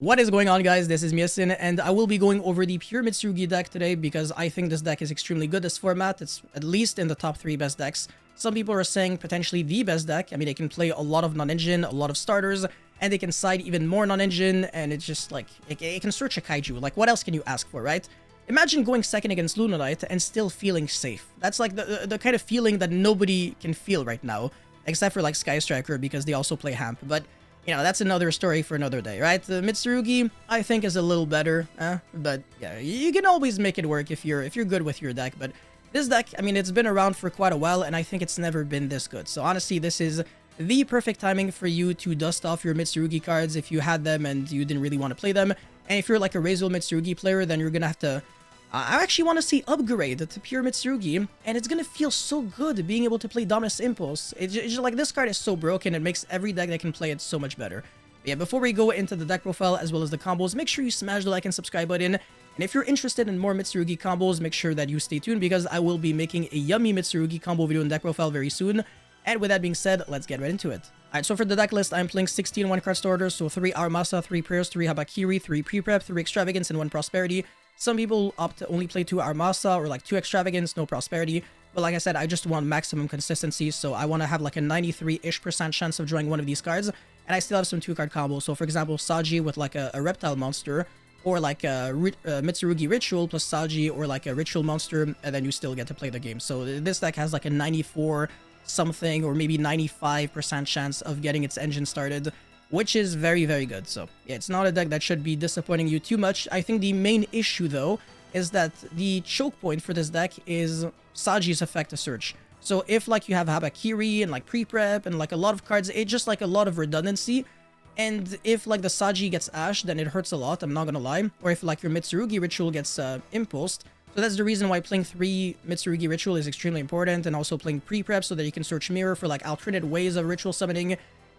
What is going on, guys? This is Miyasin, and I will be going over the pure Mitsurugi deck today because I think this deck is extremely good this format. It's at least in the top 3 best decks. Some people are saying potentially the best deck. I mean, they can play a lot of non-engine, a lot of starters, and they can side even more non-engine, and it's just like, it can search a kaiju. Like, what else can you ask for, right? Imagine going second against Lunalite and still feeling safe. That's like the kind of feeling that nobody can feel right now, except for like Sky Striker because they also play Hamp, but you know, that's another story for another day, right? The Mitsurugi, I think, is a little better, but yeah, you can always make it work if you're good with your deck. But this deck, I mean, it's been around for quite a while, and I think it's never been this good. So honestly, this is the perfect timing for you to dust off your Mitsurugi cards if you had them and you didn't really want to play them. And if you're like a Razor Mitsurugi player, then you're gonna have to I actually want to see upgrade to pure Mitsurugi, and it's gonna feel so good being able to play Dominus Impulse. It's just like, this card is so broken, it makes every deck that can play it so much better. But yeah, before we go into the deck profile as well as the combos, make sure you smash the like and subscribe button. And if you're interested in more Mitsurugi combos, make sure that you stay tuned because I will be making a yummy Mitsurugi combo video and deck profile very soon. And with that being said, let's get right into it. Alright, so for the deck list, I'm playing 16 1-card starters, so 3 Armasa, 3 Prayers, 3 Habakiri, 3 Pre-Prep, 3 Extravagance, and 1 Prosperity. Some people opt to only play 2 Armasa or like 2 Extravagance, no Prosperity. But like I said, I just want maximum consistency, so I want to have like a 93-ish% chance of drawing one of these cards. And I still have some 2-card combos. So for example, Saji with like a Reptile Monster, or like a Mitsurugi Ritual plus Saji, or like a Ritual Monster, and then you still get to play the game. So this deck has like a 94 something or maybe 95% chance of getting its engine started, which is very, very good. So yeah, it's not a deck that should be disappointing you too much. I think the main issue though is that the choke point for this deck is Saji's effect to search. So if like you have Habakiri and like Pre-Prep and like a lot of cards, it's just like a lot of redundancy. And if like the Saji gets Ash, then it hurts a lot, I'm not gonna lie. Or if like your Mitsurugi Ritual gets impulsed. So that's the reason why playing 3 Mitsurugi Ritual is extremely important, and also playing Pre-Prep so that you can search Mirror for like alternate ways of ritual summoning.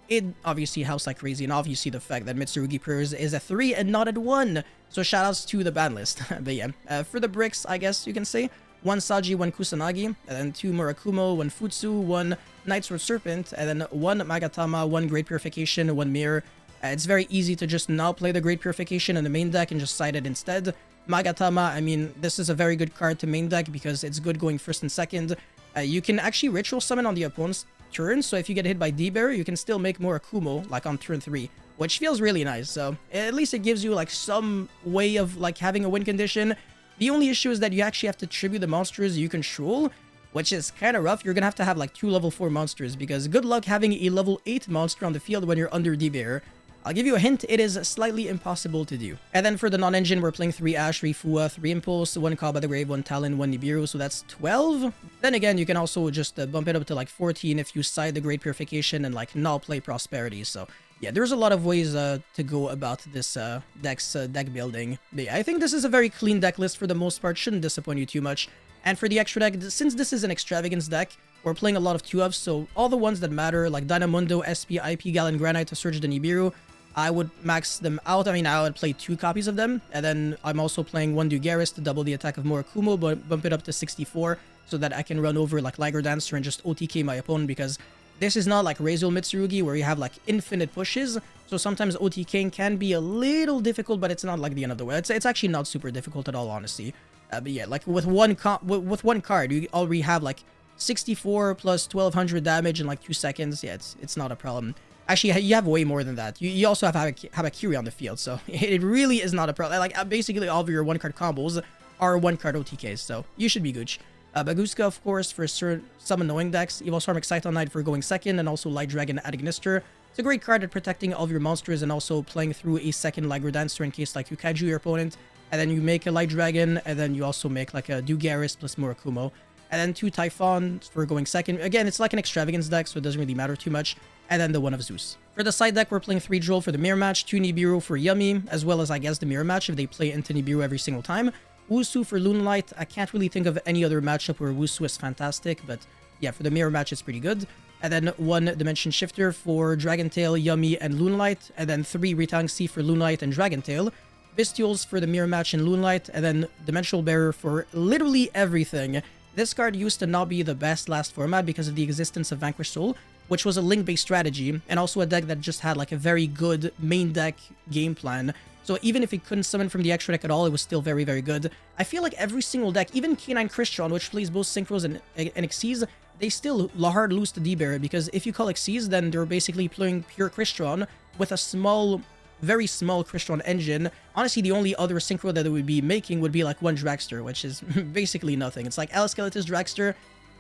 It obviously helps like crazy, and obviously the fact that Mitsurugi Prayers is a 3 and not at 1. So shoutouts to the ban list. But yeah, for the bricks, I guess you can say 1 Saji, 1 Kusanagi, and then 2 Murakumo, 1 Futsu, 1 Night Sword Serpent, and then 1 Magatama, 1 Great Purification, 1 Mirror. It's very easy to just now play the Great Purification in the main deck and just side it instead. Magatama, I mean, this is a very good card to main deck because it's good going first and second. You can actually ritual summon on the opponent's turn, so if you get hit by D-Bear, you can still make more Akumo, like on turn 3, which feels really nice. So at least it gives you like some way of like having a win condition. The only issue is that you actually have to tribute the monsters you control, which is kind of rough. You're gonna have to have like 2 level 4 monsters because good luck having a level 8 monster on the field when you're under D-Bear. I'll give you a hint, it is slightly impossible to do. And then for the non-engine, we're playing 3 Ash, 3 Fua, 3 Impulse, 1 Call by the Grave, 1 Talon, 1 Nibiru, so that's 12. Then again, you can also just bump it up to like 14 if you side the Great Purification and like not play Prosperity. So yeah, there's a lot of ways to go about this deck building. But yeah, I think this is a very clean deck list for the most part, shouldn't disappoint you too much. And for the extra deck, since this is an Extravagance deck, we're playing a lot of 2-ups, so all the ones that matter, like Dynamundo, SP, IP, Galen Granite to search the Nibiru, I would max them out. I mean, I would play 2 copies of them, and then I'm also playing 1 Dugaris to double the attack of Murakumo, but bump it up to 64 so that I can run over like Liger Dancer and just OTK my opponent, because this is not like Razor Mitsurugi where you have like infinite pushes, so sometimes OTKing can be a little difficult, but it's not like the end of the world. It's actually not super difficult at all, honestly. But yeah, like with one card, you already have like 64 plus 1200 damage in like 2 seconds. Yeah, it's not a problem. Actually, you have way more than that. You also have Habakiri on the field, so it really is not a problem. Like, basically all of your 1-card combos are 1-card OTKs, so you should be Gooch. Baguska, of course, for some annoying decks. Evolswarm Exciton Knight for going second, and also Light Dragon Adgnister. It's a great card at protecting all of your monsters and also playing through a second Liger Dancer in case like you kaiju your opponent. And then you make a Light Dragon, and then you also make like a Dugaris plus Murakumo. And then 2 Typhon for going second. Again, it's like an Extravagance deck, so it doesn't really matter too much. And then the 1 of Zeus. For the side deck, we're playing 3 Droll for the Mirror Match, 2 Nibiru for Yummy, as well as, I guess, the Mirror Match if they play into Nibiru every single time. Wusu for Lunalite. I can't really think of any other matchup where Wusu is fantastic, but yeah, for the Mirror Match, it's pretty good. And then 1 Dimension Shifter for Dragon Tail, Yummy, and Lunalite. And then 3 Ritang C for Lunalite and Dragon Tail. Bestials for the Mirror Match and Lunalite. And then Dimensional Bearer for literally everything. This card used to not be the best last format because of the existence of Vanquished Soul, which was a link-based strategy, and also a deck that just had like a very good main deck game plan. So even if it couldn't summon from the extra deck at all, it was still very, very good. I feel like every single deck, even K9 Crystron, which plays both Synchros and Xyz, they still hard lose to D-Barrier, because if you call Xyz, then they're basically playing pure Crystron with a small, very small Crystron engine. Honestly, the only other Synchro that they would be making would be like one Dragster, which is basically nothing. It's like Aliskeletis Dragster.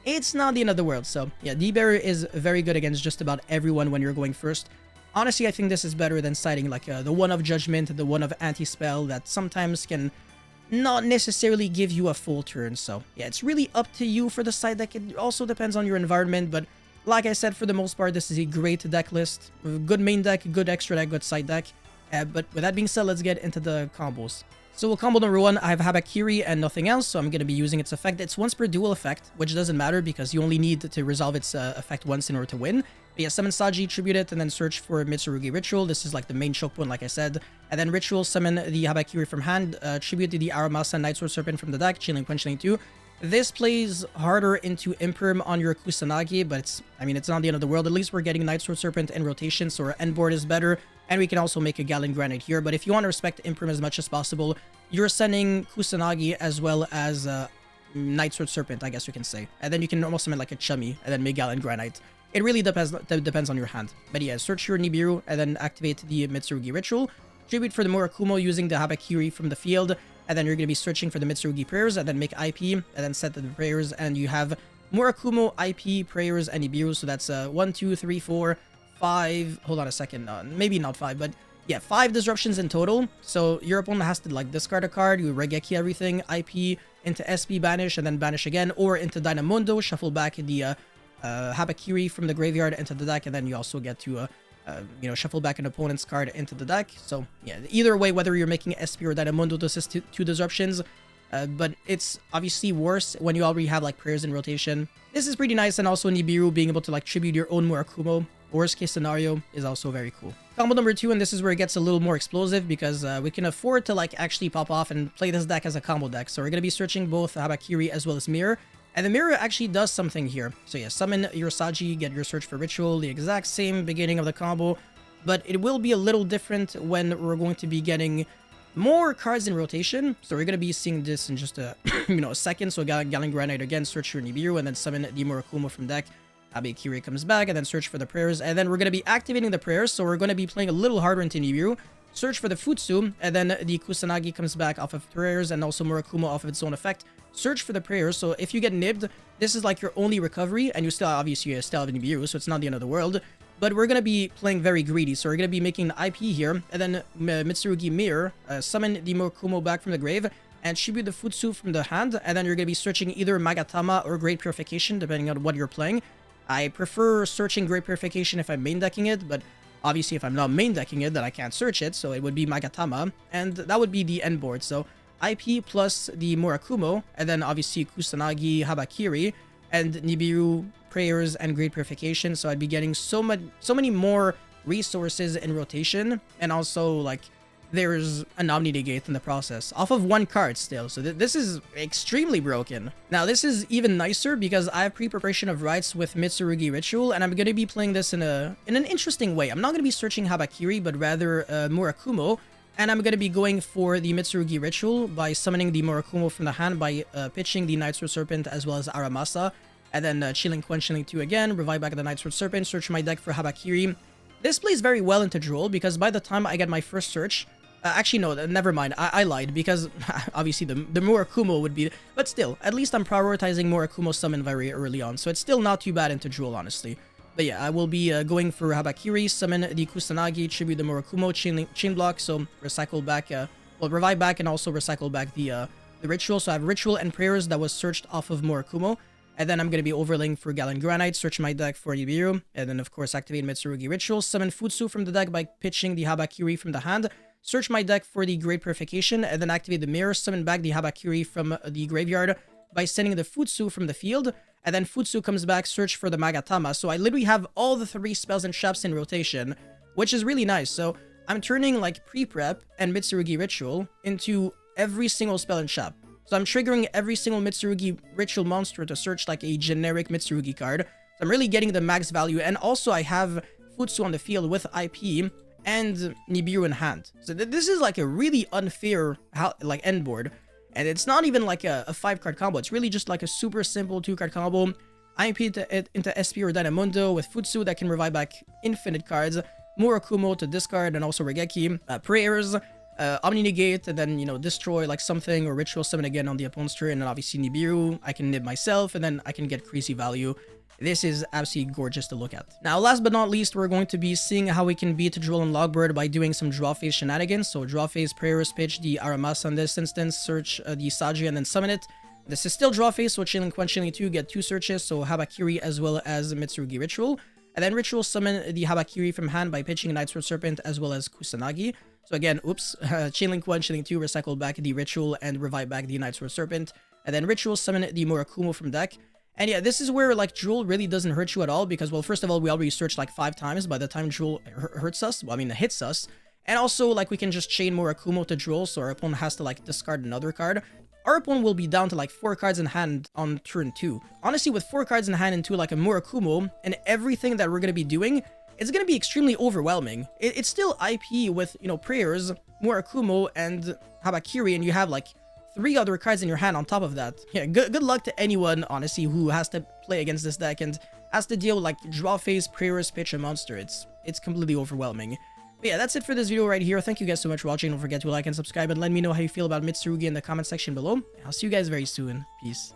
It's not the end of the world. So yeah, D-Barrier is very good against just about everyone when you're going first. Honestly, I think this is better than citing like the one of Judgment, the one of Anti-Spell that sometimes can not necessarily give you a full turn. So yeah, it's really up to you for the side deck. It also depends on your environment, but like I said, for the most part, this is a great deck list. Good main deck, good extra deck, good side deck. But with that being said, let's get into the combos. So combo number 1, I have Habakiri and nothing else, so I'm going to be using its effect. It's once per dual effect, which doesn't matter because you only need to resolve its effect once in order to win. But yeah, summon Saji, tribute it, and then search for Mitsurugi Ritual. This is like the main choke point, like I said. And then Ritual, summon the Habakiri from hand, tribute to the Aramasa Night Sword Serpent from the deck, Chilling Quenchling 2. This plays harder into Imperm on your Kusanagi, but it's not the end of the world. At least we're getting Night Sword Serpent in rotation, so our end board is better. And we can also make a Gallon Granite here. But if you want to respect Imperm as much as possible, you're sending Kusanagi as well as Night Sword Serpent, I guess you can say. And then you can almost summon like a Chummy and then make Gallon Granite. It really depends on your hand. But yeah, search your Nibiru and then activate the Mitsurugi Ritual. Tribute for the Murakumo using the Habakiri from the field. And then you're going to be searching for the Mitsurugi prayers and then make IP and then set the prayers. And you have Murakumo, IP, prayers, and Nibiru. So that's 1, 2, 3, 4, 5. Hold on a second. Maybe not 5, but yeah, 5 disruptions in total. So your opponent has to like discard a card, you Regeki everything, IP into SP banish and then banish again, or into Dynamundo, shuffle back the Habakiri from the graveyard into the deck, and then you also get to shuffle back an opponent's card into the deck. So yeah, either way, whether you're making SP or Dynamundo, this is 2 disruptions. But it's obviously worse when you already have like prayers in rotation. This is pretty nice, and also Nibiru being able to like tribute your own Murakumo. Worst case scenario is also very cool. Combo number 2, and this is where it gets a little more explosive because we can afford to like actually pop off and play this deck as a combo deck. So we're going to be searching both Habakiri as well as Mirror. And the Mirror actually does something here. So yeah, summon your Saji, get your search for Ritual, the exact same beginning of the combo. But it will be a little different when we're going to be getting more cards in rotation. So we're going to be seeing this in just a, a second. So Gallon Granite again, search your Nibiru, and then summon the Murakumo from deck. Habakiri comes back, and then search for the prayers. And then we're going to be activating the prayers. So we're going to be playing a little harder into Nibiru. Search for the Futsu, and then the Kusanagi comes back off of prayers, and also Murakumo off of its own effect. Search for the prayers, so if you get nibbed, this is like your only recovery, and you still obviously still have Nibiru, so it's not the end of the world. But we're going to be playing very greedy, so we're going to be making the IP here, and then Mitsurugi Mirror, summon the Murakumo back from the grave, and tribute the Futsu from the hand, and then you're going to be searching either Magatama or Great Purification, depending on what you're playing. I prefer searching Great Purification if I'm main decking it, but obviously if I'm not main decking it, then I can't search it, so it would be Magatama, and that would be the end board. So IP plus the Murakumo, and then obviously Kusanagi, Habakiri, and Nibiru, prayers, and Great Purification. So I'd be getting so many more resources in rotation, and also like there's an Omni Negate in the process off of 1 card still. So this is extremely broken. Now this is even nicer because I have pre-preparation of rights with Mitsurugi Ritual, and I'm going to be playing this in an interesting way. I'm not going to be searching Habakiri, but rather Murakumo. And I'm going to be going for the Mitsurugi Ritual by summoning the Murakumo from the hand by pitching the Night Sword Serpent as well as Aramasa. And then Chilling Quenchling 2 again, revive back the Night Sword Serpent, search my deck for Habakiri. This plays very well into Drool because by the time I get my first search... actually, no, never mind. I lied because obviously the Murakumo would be... But still, at least I'm prioritizing Murakumo summon very early on. So it's still not too bad into Drool, honestly. But yeah, I will be going for Habakiri, summon the Kusanagi, tribute the Murakumo, chain block, so recycle back, revive back and also recycle back the Ritual. So I have Ritual and Prayers that was searched off of Murakumo. And then I'm going to be overlaying for Gallon Granite, search my deck for Nibiru, and then of course activate Mitsurugi Ritual, summon Futsu from the deck by pitching the Habakiri from the hand, search my deck for the Great Purification, and then activate the Mirror, summon back the Habakiri from the graveyard by sending the Futsu from the field, and then Futsu comes back, search for the Magatama. So I literally have all the 3 spells and traps in rotation, which is really nice. So I'm turning like pre-prep and Mitsurugi Ritual into every single spell and trap. So I'm triggering every single Mitsurugi Ritual monster to search like a generic Mitsurugi card. So I'm really getting the max value. And also I have Futsu on the field with IP and Nibiru in hand. So this is like a really unfair like end board. And it's not even like a 5-card combo. It's really just like a super simple 2-card combo. IP into SP or Dynamundo with Futsu that can revive back infinite cards. Murakumo to discard and also Regeki. Prayers, Omni Negate, and then, you know, destroy like something or Ritual Summon again on the opponent's turn. And obviously Nibiru, I can nib myself and then I can get crazy value. This is absolutely gorgeous to look at. Now, last but not least, we're going to be seeing how we can beat Droll and Logbird by doing some draw phase shenanigans. So draw phase, Prayers, pitch the Aramasa in this instance, search the Saji and then summon it. This is still draw phase, so Chilling Quench, Chilling 2 get 2 searches, so Habakiri as well as Mitsurugi Ritual. And then Ritual summon the Habakiri from hand by pitching a Nightsword Serpent as well as Kusanagi. So again, oops, Chilling Quench, Chilling 2, recycle back the Ritual and revive back the Nightsword Serpent. And then Ritual summon the Murakumo from deck. And yeah, this is where like Droll really doesn't hurt you at all because, well, first of all, we already searched like 5 times by the time Droll hurts us. Well, I mean, hits us. And also, like, we can just chain Murakumo to Droll, so our opponent has to like discard another card. Our opponent will be down to like 4 cards in hand on turn 2. Honestly, with 4 cards in hand into like a Murakumo and everything that we're going to be doing, it's going to be extremely overwhelming. It's still IP with, you know, Prayers, Murakumo, and Habakiri, and you have like 3 other cards in your hand on top of that. Yeah, good luck to anyone, honestly, who has to play against this deck and has to deal with like draw phase, Prayers, pitch, and monster. It's completely overwhelming. But yeah, that's it for this video right here. Thank you guys so much for watching. Don't forget to like and subscribe and let me know how you feel about Mitsurugi in the comment section below. I'll see you guys very soon. Peace.